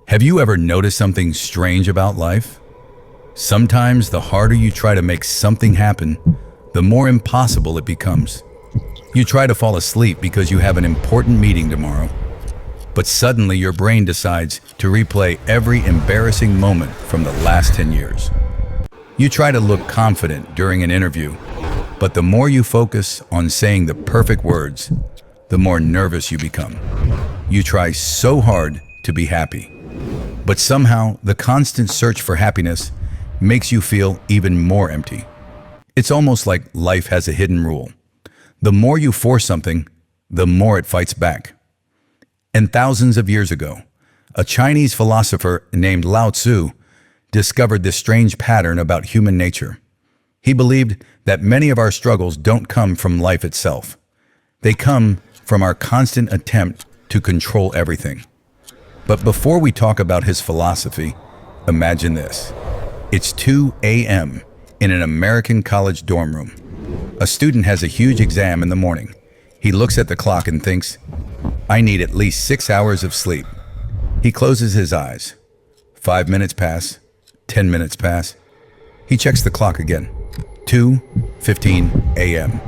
Have you ever noticed something strange about life? Sometimes the harder you try to make something happen, the more impossible it becomes. You try to fall asleep because you have an important meeting tomorrow, but suddenly your brain decides to replay every embarrassing moment from the last 10 years. You try to look confident during an interview, but the more you focus on saying the perfect words, the more nervous you become. You try so hard to be happy, but somehow the constant search for happiness makes you feel even more empty. It's almost like life has a hidden rule. The more you force something, the more it fights back. And thousands of years ago, a Chinese philosopher named Lao Tzu discovered this strange pattern about human nature. He believed that many of our struggles don't come from life itself. They come from our constant attempt to control everything. But before we talk about his philosophy, imagine this. It's 2 a.m. in an American college dorm room. A student has a huge exam in the morning. He looks at the clock and thinks, I need at least 6 hours of sleep. He closes his eyes. 5 minutes pass, 10 minutes pass. He checks the clock again. 2:15 a.m.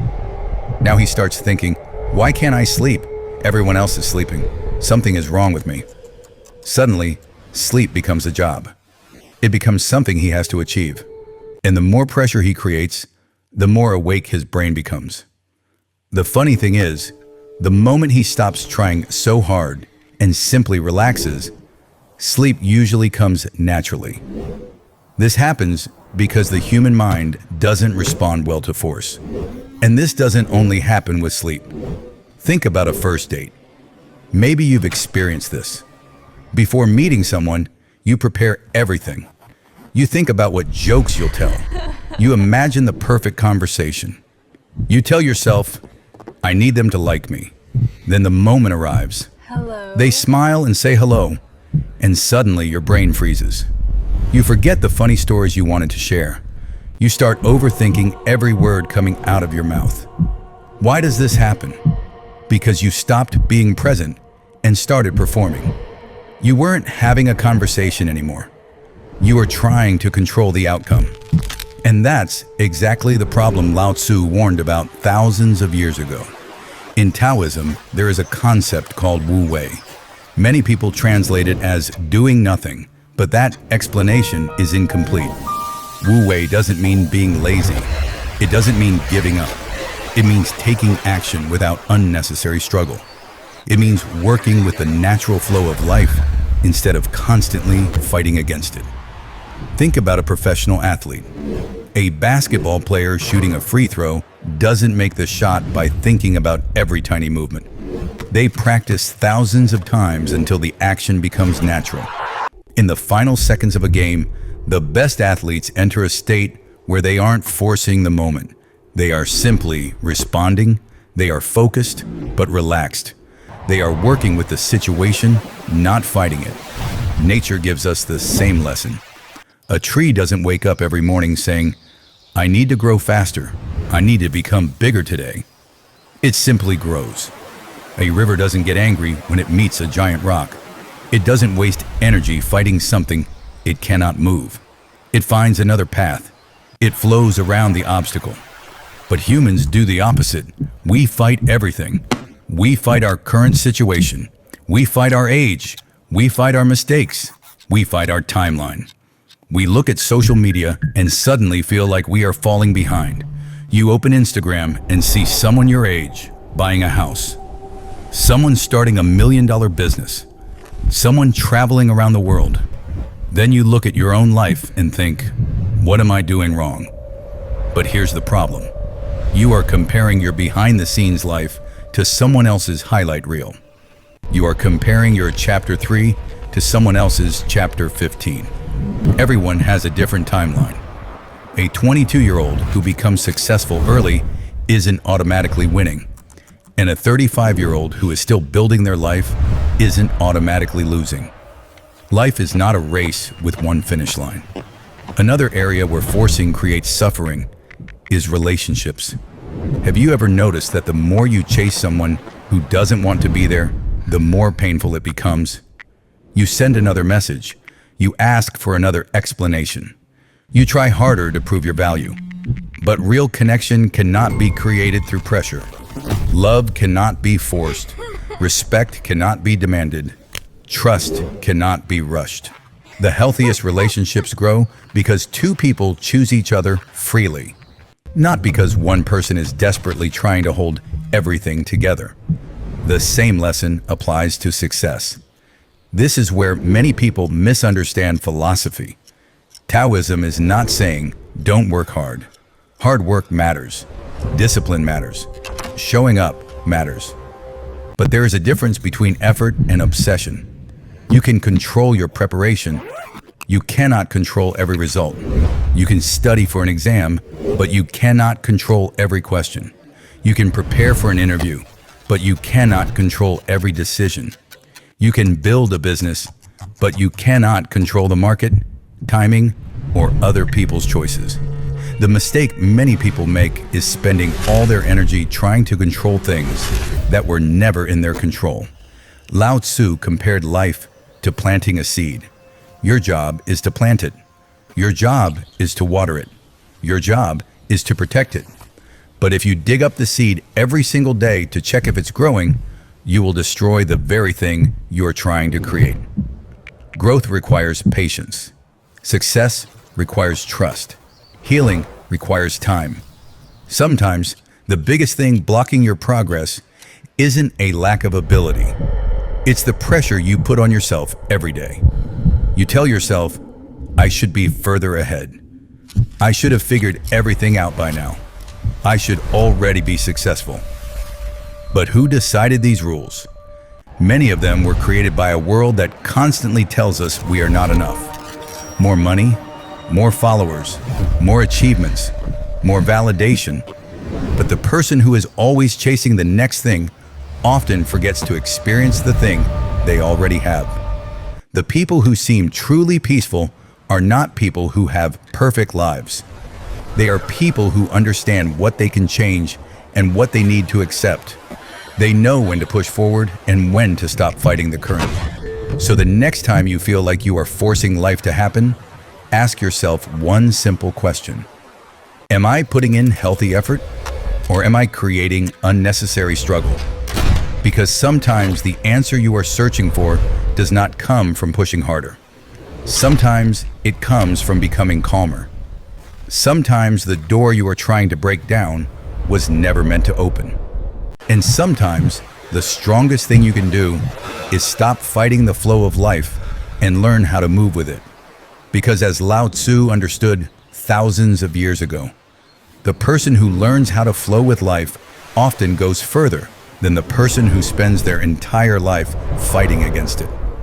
Now he starts thinking, why can't I sleep? Everyone else is sleeping. Something is wrong with me. Suddenly, sleep becomes a job. It becomes something he has to achieve. And the more pressure he creates, the more awake his brain becomes. The funny thing is, the moment he stops trying so hard and simply relaxes, sleep usually comes naturally. This happens because the human mind doesn't respond well to force. And this doesn't only happen with sleep. Think about a first date. Maybe you've experienced this. Before meeting someone, you prepare everything. You think about what jokes you'll tell. You imagine the perfect conversation. You tell yourself, I need them to like me. Then the moment arrives. Hello. They smile and say hello, and suddenly your brain freezes. You forget the funny stories you wanted to share. You start overthinking every word coming out of your mouth. Why does this happen? Because you stopped being present and started performing. You weren't having a conversation anymore. You were trying to control the outcome. And that's exactly the problem Lao Tzu warned about thousands of years ago. In Taoism, there is a concept called Wu Wei. Many people translate it as doing nothing, but that explanation is incomplete. Wu Wei doesn't mean being lazy. It doesn't mean giving up. It means taking action without unnecessary struggle. It means working with the natural flow of life instead of constantly fighting against it. Think about a professional athlete. A basketball player shooting a free throw doesn't make the shot by thinking about every tiny movement. They practice thousands of times until the action becomes natural. In the final seconds of a game, the best athletes enter a state where they aren't forcing the moment. They are simply responding. They are focused, but relaxed. They are working with the situation, not fighting it. Nature gives us the same lesson. A tree doesn't wake up every morning saying, I need to grow faster. I need to become bigger today. It simply grows. A river doesn't get angry when it meets a giant rock. It doesn't waste energy fighting something it cannot move. It finds another path. It flows around the obstacle. But humans do the opposite. We fight everything. We fight our current situation. We fight our age. We fight our mistakes. We fight our timeline. We look at social media and suddenly feel like we are falling behind. You open Instagram and see someone your age buying a house. Someone starting $1 million business. Someone traveling around the world. Then you look at your own life and think, what am I doing wrong? But here's the problem. You are comparing your behind-the-scenes life to someone else's highlight reel. You are comparing your chapter 3 to someone else's chapter 15. Everyone has a different timeline. A 22-year-old who becomes successful early isn't automatically winning. And a 35-year-old who is still building their life isn't automatically losing. Life is not a race with one finish line. Another area where forcing creates suffering is relationships. Have you ever noticed that the more you chase someone who doesn't want to be there, the more painful it becomes? You send another message. You ask for another explanation. You try harder to prove your value. But real connection cannot be created through pressure. Love cannot be forced. Respect cannot be demanded. Trust cannot be rushed. The healthiest relationships grow because two people choose each other freely, not because one person is desperately trying to hold everything together. The same lesson applies to success. This is where many people misunderstand philosophy. Taoism is not saying, don't work hard. Hard work matters. Discipline matters. Showing up matters. But there is a difference between effort and obsession. You can control your preparation. You cannot control every result. You can study for an exam, but you cannot control every question. You can prepare for an interview, but you cannot control every decision. You can build a business, but you cannot control the market, timing, or other people's choices. The mistake many people make is spending all their energy trying to control things that were never in their control. Lao Tzu compared life to planting a seed. Your job is to plant it. Your job is to water it. Your job is to protect it. But if you dig up the seed every single day to check if it's growing, you will destroy the very thing you are trying to create. Growth requires patience. Success requires trust. Healing requires time. Sometimes, the biggest thing blocking your progress isn't a lack of ability. It's the pressure you put on yourself every day. You tell yourself, I should be further ahead. I should have figured everything out by now. I should already be successful. But who decided these rules? Many of them were created by a world that constantly tells us we are not enough. More money, more followers, more achievements, more validation. But the person who is always chasing the next thing often forgets to experience the thing they already have. The people who seem truly peaceful are not people who have perfect lives. They are people who understand what they can change and what they need to accept. They know when to push forward and when to stop fighting the current. So the next time you feel like you are forcing life to happen, ask yourself one simple question. Am I putting in healthy effort, or am I creating unnecessary struggle? Because sometimes the answer you are searching for does not come from pushing harder. Sometimes it comes from becoming calmer. Sometimes the door you are trying to break down was never meant to open. And sometimes the strongest thing you can do is stop fighting the flow of life and learn how to move with it. Because as Lao Tzu understood thousands of years ago, the person who learns how to flow with life often goes further than the person who spends their entire life fighting against it.